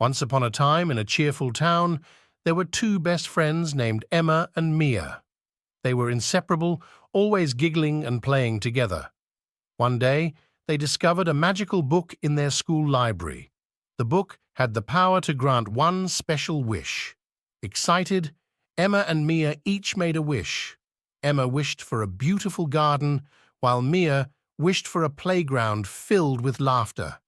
Once upon a time, in a cheerful town, there were two best friends named Emma and Mia. They were inseparable, always giggling and playing together. One day, they discovered a magical book in their school library. The book had the power to grant one special wish. Excited, Emma and Mia each made a wish. Emma wished for a beautiful garden, while Mia wished for a playground filled with laughter.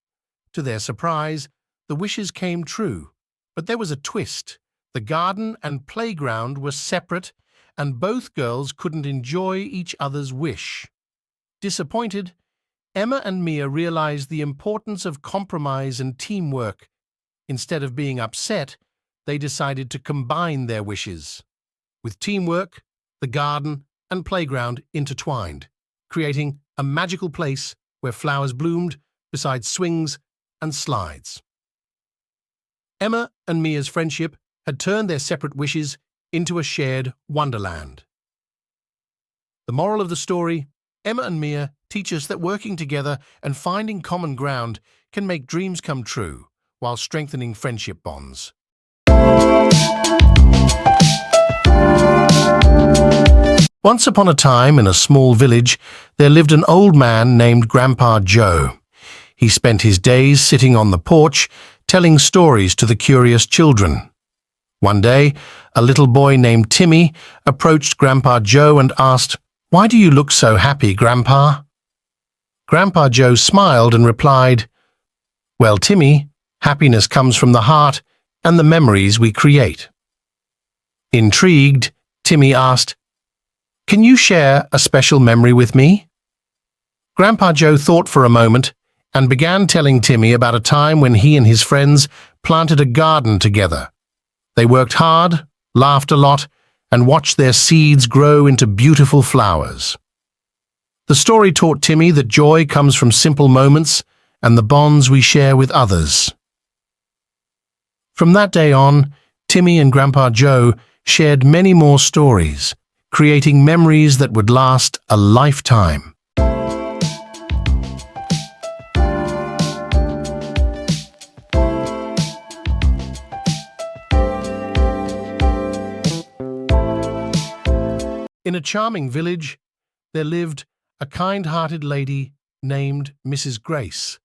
To their surprise, the wishes came true, but there was a twist. The garden and playground were separate, and both girls couldn't enjoy each other's wish. Disappointed, Emma and Mia realized the importance of compromise and teamwork. Instead of being upset, they decided to combine their wishes. With teamwork, the garden and playground intertwined, creating a magical place where flowers bloomed beside swings and slides. Emma and Mia's friendship had turned their separate wishes into a shared wonderland. The moral of the story: Emma and Mia teach us that working together and finding common ground can make dreams come true while strengthening friendship bonds. Once upon a time, in a small village, there lived an old man named Grandpa Joe. He spent his days sitting on the porch, telling stories to the curious children. One day, a little boy named Timmy approached Grandpa Joe and asked, "Why do you look so happy, Grandpa?" Grandpa Joe smiled and replied, "Well, Timmy, happiness comes from the heart and the memories we create." Intrigued, Timmy asked, "Can you share a special memory with me?" Grandpa Joe thought for a moment and began telling Timmy about a time when he and his friends planted a garden together. They worked hard, laughed a lot, and watched their seeds grow into beautiful flowers. The story taught Timmy that joy comes from simple moments and the bonds we share with others. From that day on, Timmy and Grandpa Joe shared many more stories, creating memories that would last a lifetime. In a charming village, there lived a kind-hearted lady named Mrs. Grace.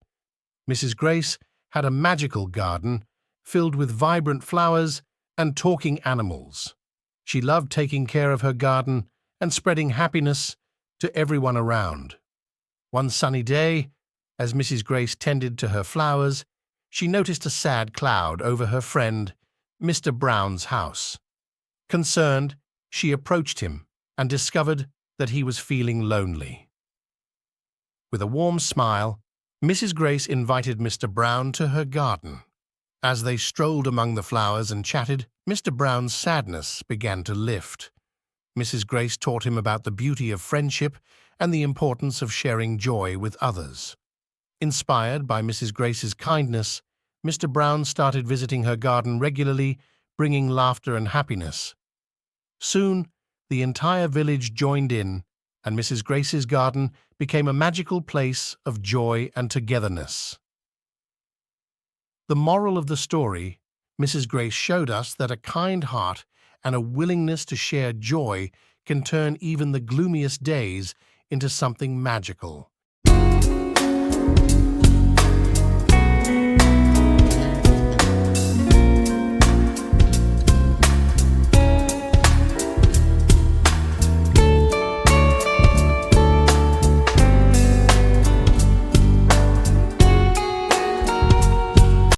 Mrs. Grace had a magical garden filled with vibrant flowers and talking animals. She loved taking care of her garden and spreading happiness to everyone around. One sunny day, as Mrs. Grace tended to her flowers, she noticed a sad cloud over her friend, Mr. Brown's house. Concerned, she approached him and discovered that he was feeling lonely. With a warm smile, Mrs. Grace invited Mr. Brown to her garden. As they strolled among the flowers and chatted, Mr. Brown's sadness began to lift. Mrs. Grace taught him about the beauty of friendship and the importance of sharing joy with others. Inspired by Mrs. Grace's kindness, Mr. Brown started visiting her garden regularly, bringing laughter and happiness. Soon, the entire village joined in, and Mrs. Grace's garden became a magical place of joy and togetherness. The moral of the story: Mrs. Grace showed us that a kind heart and a willingness to share joy can turn even the gloomiest days into something magical.